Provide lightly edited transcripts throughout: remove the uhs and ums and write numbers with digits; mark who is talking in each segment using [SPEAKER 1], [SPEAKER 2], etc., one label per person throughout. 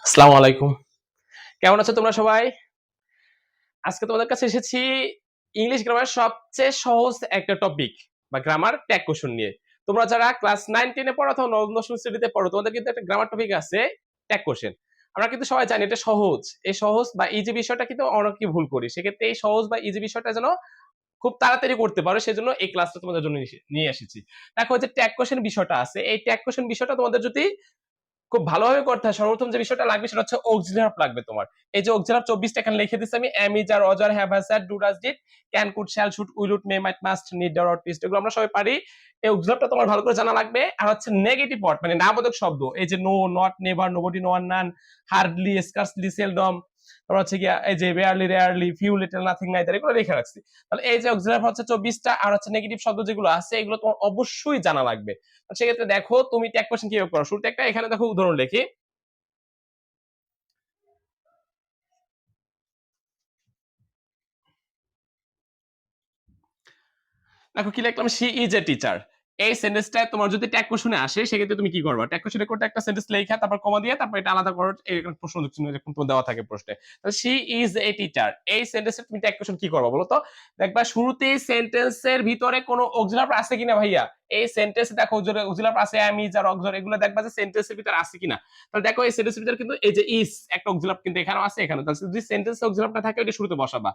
[SPEAKER 1] আসসালামু আলাইকুম। কেমন আছো তোমরা সবাই? আজকে তোমাদের কাছে এসেছি ইংলিশ গ্রামার সবচেয়ে সহজ একটা টপিক বা গ্রামার ট্যাগ কোশ্চেন নিয়ে। তোমরা যারা ক্লাস 9 10 এ পড়ো অথবা নবম দশম শ্রেণীতে পড়ো তোমাদের কিন্তু একটা গ্রামার টপিক আছে ট্যাগ কোশ্চেন। আমরা কিন্তু সবাই জানি এটা সহজ। এই সহজ বা ইজি বিষয়টা কিন্তু অনেকেই ভুল করি। সেক্ষেত্রে এই সহজ বা ইজি বিষয়টা যেন খুব তাড়াতাড়ি করতে পারো সেজন্য এই ক্লাসটা তোমাদের জন্য নিয়ে এসেছি। দেখো যে ট্যাগ কোশ্চেন বিষয়টা আছে এই ট্যাগ কোশ্চেন বিষয়টা তোমাদের যদি খুব ভালোভাবে করতে হয় সর্বপ্রথম যে বিষয়টা লাগবে সেটা হচ্ছে অক্সিলারি ভার্ব লাগবে তোমার। এই যে অক্সিলারি 24টা এখানে লিখে দিচ্ছি আমি এম ইজ আর অজার have has had do does did can could shall should will would may might must need dare ought টিস্ট এগুলো আমরা সবাই পারি। এই অক্সিলারিটা তোমার ভালো করে জানা লাগবে। আর হচ্ছে নেগেটিভ ওয়ার্ড মানে নাবোধক শব্দ এই যে no not never nobody no one none hardly scarcely seldom তারপর হচ্ছে কি এই যে rarely rarely few little nothing neither এগুলো লিখে রাখছি। তাহলে এই যে অক্সিলারি হচ্ছে 24টা আর হচ্ছে নেগেটিভ শব্দ যেগুলো আছে এগুলো তোমার অবশ্যই জানা লাগবে। সেক্ষেত্রে দেখো তুমি ট্যাগ কোশ্চেন কিভাবে করো শুরুতে একটা এখানে দেখো উদাহরণ লিখি। দেখো কি লিখলাম শি ইজ এ টিচার। এই সেন্টেন্সটায় তোমার যদি ট্যাগ কোশ্চেনে আসে সেক্ষেত্রে তুমি কি করবা ট্যাগ কোশ্চেনে করতে একটা সেন্টেন্স লেখা তারপর কমা দিয়ে তারপর এটা আলাদা করো এরকম প্রশ্ন চিহ্ন এরকম তো দেওয়া থাকে প্রশ্নে। তাহলে শি ইজ এ টিচার এই সেন্টেন্সে তুমি ট্যাগ কোশ্চেন কি করবা বলো তো। দেখবা শুরুতেই সেন্টেন্সের ভিতরে কোনো অক্সিলারি আছে কিনা ভাইয়া। এই সেন্টেন্সে দেখো অক্সিলারি আছে এম ইজ আর অক্সিলারি এগুলো দেখবা যে সেন্টেন্সের ভিতরে আছে কিনা। তাহলে দেখো এই সেন্টেন্সের ভিতরে কিন্তু এই যে ইজ একটা অক্সিলারি কিন্তু এখানেও আছে এখানে তাহলে যদি সেন্টেন্সে অক্সিলারিটা থাকে এটা শুরুতে বসাবা।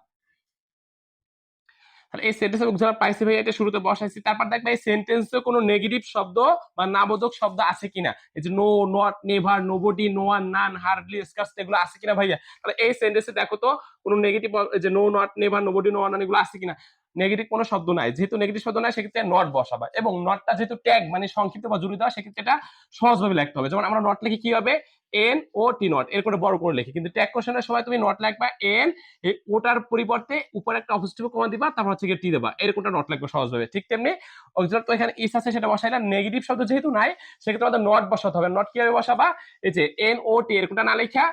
[SPEAKER 1] তাহলে এই সেন্টেন্সে অক্সিলারি পাইছি ভাই এটা শুরুতে বসাইছি তারপর দেখবা এই সেন্টেন্সে কোনো নেগেটিভ শব্দ বা নাবোধক শব্দ আছে কিনা এই যে no not never nobody no one none hardly scarce এগুলো আছে কিনা ভাইয়া। তাহলে এই সেন্টেন্সে দেখো তো কোনো নেগেটিভ যে no not never nobody no one none এগুলো আছে কিনা। নেগেটিভ কোনো শব্দ নাই যেহেতু নেগেটিভ শব্দ নাই সেক্ষেত্রে নট বসাবা এবং নটটা যেহেতু ট্যাগ মানে সংক্ষিপ্ত বা জুড়ে দেওয়া সেক্ষেত্রে এটা সহজভাবে লিখতে হবে। যেমন আমরা নট লিখি কি হবে এন ও টি নট এর করে বড় করে লিখি কিন্তু ট্যাগ কোশ্চেনের সময় তুমি নট লিখবা এন এই ওটার পরিবর্তে উপরে একটা অপোজিটিভ কমা দিবা তারপর হচ্ছে টি দেবা এরকমটা নট লাগবে সহজভাবে। ঠিক তেমনি অক্সিলারি তো এখানে ইস আছে সেটা বসাইলাম নেগেটিভ শব্দ যেহেতু নাই সেক্ষেত্রে আমাদের নট বসাতে হবে। নট কিভাবে বসাবা এই যে এন ও টি এরকমটা না লেখা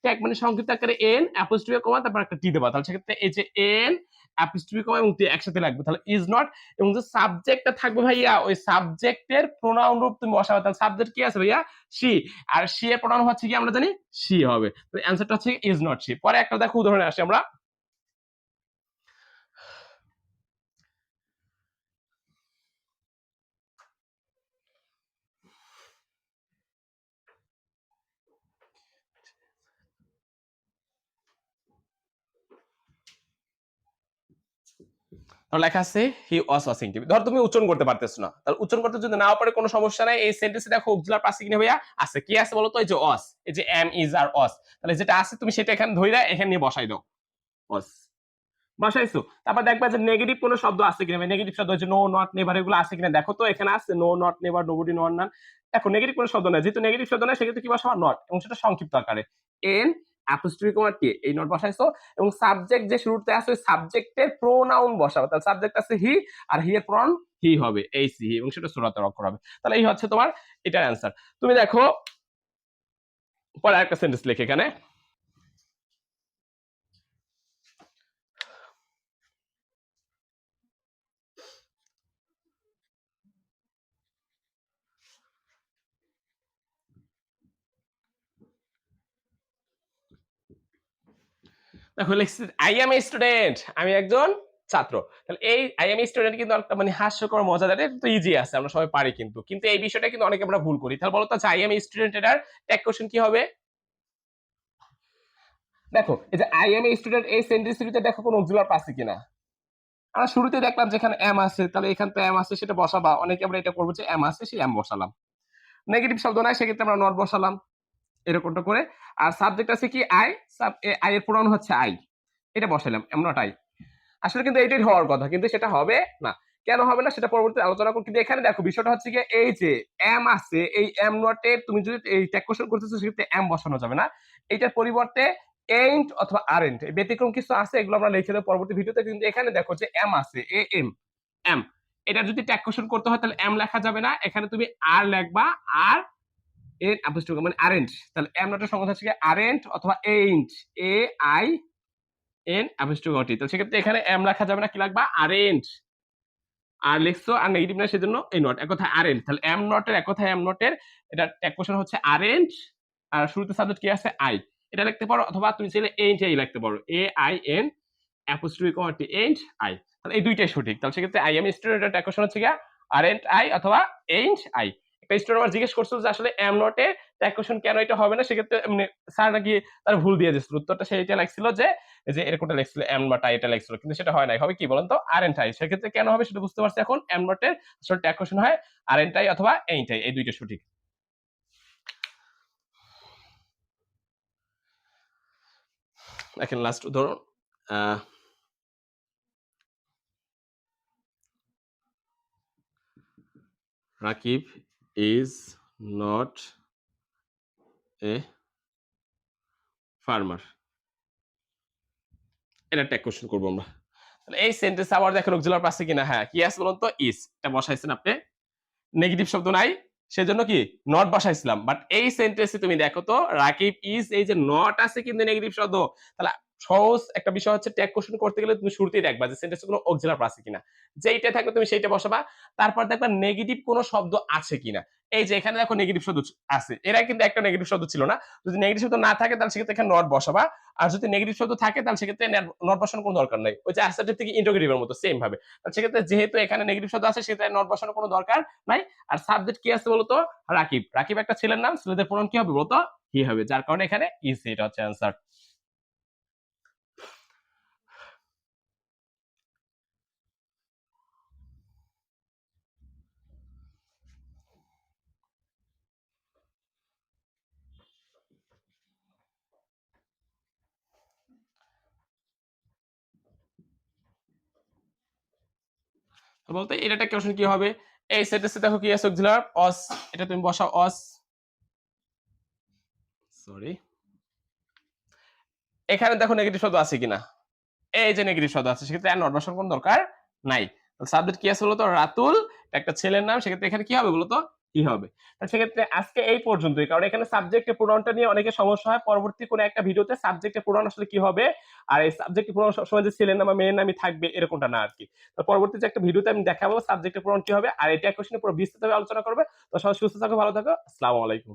[SPEAKER 1] ট্যাগ মানে সংক্ষিপ্ত আকারে এন অ্যাপোস্ট্রফি কমা তারপর একটা টি দেবা তাহলে সেক্ষেত্রে এই যে এন অ্যাপোস্ট্রফি কমা এবং টি একসাথে লাগবে তাহলে ইজ নট এবং যে সাবজেক্টটা থাকবে ভাইয়া ওই সাবজেক্টের প্রোনাউন রূপ তুমি বসাবে তাহলে সাবজেক্ট কি আছে ভাইয়া শি আর শি এর প্রোনাউন হচ্ছে কি আমরা জানি শি হবে তো অ্যানসারটা হচ্ছে ইজ নট শি। পরে একটা দেখো উদাহরণে আসি আমরা। লেখা আছে হি ওয়াজ ওয়াচিং টিভি ধর তুমি উচ্চারণ করতে পারতেছো না তাহলে উচ্চারণ করতে যদি না পারে কোনো সমস্যা নাই এই সেন্টেন্সে দেখো অক্সিলারি আছে কিনা ভাইয়া আছে কি আছে বলো তো এই যে ওয়াজ এই যে এম ইজ আর ওয়াজ তাহলে যেটা আছে তুমি সেটা এখানে ধইরা এখানে নিয়ে বসাই দাও ওয়াজ বসাইছো তারপর দেখবা যে নেগেটিভ কোনো শব্দ আছে কিনা নেগেটিভ শব্দ হচ্ছে নো নট নেভার এগুলো আছে কিনা দেখো তো এখানে আছে no not never nobody no none দেখো নেগেটিভ কোনো শব্দ নাই যেহেতু নেগেটিভ শব্দ নাই সেক্ষেত্রে কি বসাবা নট এবং সেটা সংক্ষিপ্ত আকারে এন অ্যাপোস্ট্রফি কমা টি এই নট বসাইছো এবং সাবজেক্ট যে শুরুতে আছে ওই সাবজেক্টের প্রোনাউন বসাবো তাহলে সাবজেক্ট আছে হি আর হি এর প্রোনাউন হি হবে এই সি এবং সেটা সূরাতে অক্ষর হবে তাহলে এই হচ্ছে তোমার এটার অ্যান্সার। তুমি দেখো পরে একটা সেন্টেন্স লিখে এখানে দেখো লিখছি আই এম এ স্টুডেন্ট আমি একজন ছাত্র। তাহলে এই আই এম স্টুডেন্ট কিন্তু একটা মানে হাস্যকর মজাদার এটা তো ইজি আছে আমরা সবাই পারি কিন্তু কিন্তু এই বিষয়টা কিন্তু অনেকে আমরা ভুল করি। তাহলে বলো তো আই এম স্টুডেন্ট এটার ট্যাগ কোশ্চেন কি হবে। দেখো এই যে আই এম স্টুডেন্ট এই সেন্টেন্সটিতে দেখো কোনো অক্সিলারি আছে কিনা। আমরা শুরুতে দেখলাম যেখানে এম আছে তাহলে এখান তো এম আছে সেটা বসাবা অনেকে আমরা এটা করবো যে এম আছে সেই এম বসালাম। নেগেটিভ শব্দ নাই সেক্ষেত্রে আমরা নট বসালাম এরকমটা করে। আর সাবজেক্ট আছে কি আই আই এর প্রোনাউন হচ্ছে আই এটা বসালাম এম নট আই। আসলে কিন্তু এইটাই হওয়ার কথা কিন্তু সেটা হবে না। কেন হবে না সেটা পরবর্তী আলোচনা করব কিন্তু এখানে দেখো বিষয়টা হচ্ছে কি এই যে এম আছে এই এম নটে তুমি যদি এই ট্যাগ কোশ্চেন করতেছো সেক্ষেত্রে এম বসানো যাবে না এইটার পরিবর্তে এন্ট অথবা আরএন্ট ব্যতিক্রম কিছু আছে এগুলো আমরা লিখে দেব পরবর্তী ভিডিওতে কিন্তু এখানে দেখো যে এম আছে এ এম এম এটা যদি ট্যাগ কোশ্চেন করতে হয় তাহলে এম লেখা যাবে না এখানে তুমি আর লিখবা আর এন অ্যাপোস্ট্রোফি মানে আরএন্ট তাহলে এম নটের সংখ্যা হচ্ছে আরএন্ট অথবা এন্ট এ আই এন অ্যাপোস্ট্রোফি তো সেক্ষেত্রে এখানে এম লেখা যাবে না কি লাগবা আরএন্ট আর লিখছো আর নেগেটিভ না সেজন্য এই নট এক কথায় আরএন্ট তাহলে এম নটের এক কথায় এম নটের এটা ট্যাগ কোশ্চেন হচ্ছে আরএন্ট আর শুরুতে সাবজেক্ট কি আছে আই, এটা লিখতে পারো, অথবা তুমি চাইলে এন্ড আই লিখতে পারো, A I N apostrophe comma T and I, তাহলে এই দুইটাই সঠিক। তাহলে সেক্ষেত্রে আই এম স্টুডেন্ট একটা কোশ্চেন হচ্ছে গিয়া আরএন্ট আই অথবা এন্ড আই। একটা স্টুডেন্ট আমার জিজ্ঞেস করছিল যে আসলে am not a tag question কেন এটা হবে না, সেক্ষেত্রে মানে স্যার নাকি তার ভুল দিয়ে দিয়েছিল, উত্তরটা সেইটা লাগছিল যে এরকমটা লিখছিল এম নট আই, এটা লিখছিল, কিন্তু সেটা হয় নাই। হবে কি বলেন তো, আরএন্ট আই। সেক্ষেত্রে কেন হবে সেটা বুঝতে পারছি এখন, এম নট এর আসলে ট্যাগ কোশ্চেন হয় আরএন্ট আই অথবা এন্ড আই, এই দুইটা সঠিক। এখন লাস্ট ধরুন Rakib is not a farmer, এটা ট্যাগ কোশ্চেন করবো আমরা। তাহলে এই সেন্টেন্স আবার দেখেন অক্সিলারি পাচ্ছে কিনা, হ্যাঁ কি আছে বলুন তো, ইজ, এটা বসাইছেন আপনি, নেগেটিভ শব্দ নাই সেজন্য কি নট বসাইছিলাম, বাট এই সেন্টেন্সে তুমি দেখো তো রাকিব ইজ, এই যে নট আছে কিন্তু নেগেটিভ শব্দ, তাহলে সহজ একটা বিষয় হচ্ছে ট্যাগ কোশ্চেন করতে গেলে তুমি শুরুতেই দেখবা যে সেন্টেন্সে কোনো অক্সিলারি আছে কিনা, যেইটা থাকবে তুমি সেইটা বসাবা, তারপর দেখবা নেগেটিভ কোনো শব্দ আছে কিনা। এই যে এখানে দেখো নেগেটিভ শব্দ আছে, এরা কিন্তু একটা নেগেটিভ শব্দ ছিল না, যদি নেগেটিভ শব্দ না থাকে তাহলে সেক্ষেত্রে এখানে নট বসাবা, আর যদি নেগেটিভ শব্দ থাকে তাহলে সেক্ষেত্রে নট বসানোর কোনো দরকার নাই, ওই যে অ্যাসার্টিভ থেকে ইন্টারোগেটিভের মতো সেম ভাবে। তাহলে সেক্ষেত্রে যেহেতু এখানে নেগেটিভ শব্দ আছে সেক্ষেত্রে নট বসানোর কোনো দরকার নাই। আর সাবজেক্ট কি আছে বলতো, রাকিব, রাকিব একটা ছেলের নাম, ছেলেদের প্রণাম কি হবে বলতো, হি হবে, যার কারণে এখানে ইজ, এটা হচ্ছে অ্যান্সার। বলতে এটা কোশ্চেন কি হবে, এই সেন্টেন্সে দেখো কি আছে অক্সিলারি অস, এটা তুমি বসাও অস, সরি, এখানে দেখো নেগেটিভ শব্দ আছে কিনা, এই যে নেগেটিভ শব্দ আছে, সেক্ষেত্রে আর নট বসানোর কোনো দরকার নাই। সাবজেক্ট কি আছে বলতো, রাতুল, একটা ছেলের নাম, সেক্ষেত্রে এখানে কি হবে বলতো, কি হবে। সেক্ষেত্রে আজকে এই পর্যন্তই, কারণ এখানে সাবজেক্টের প্রোনাউনটা নিয়ে অনেকে সমস্যা হয়, পরবর্তী কোনো একটা ভিডিওতে সাবজেক্টের প্রোনাউন আসলে কি হবে, আর এই সাবজেক্টের প্রোনাউন সবসময় যে ছেলের নাম বা মেয়ের নামই থাকবে এরকমটা না আর কি। তো পরবর্তী যে একটা ভিডিওতে আমি দেখাবো সাবজেক্টের প্রোনাউন কি হবে, আর এটা কোশ্চেনে পুরো বিস্তারিতভাবে আলোচনা করবে। তো সবাই সুস্থ থাকো, ভালো থাকো, আসসালামু আলাইকুম।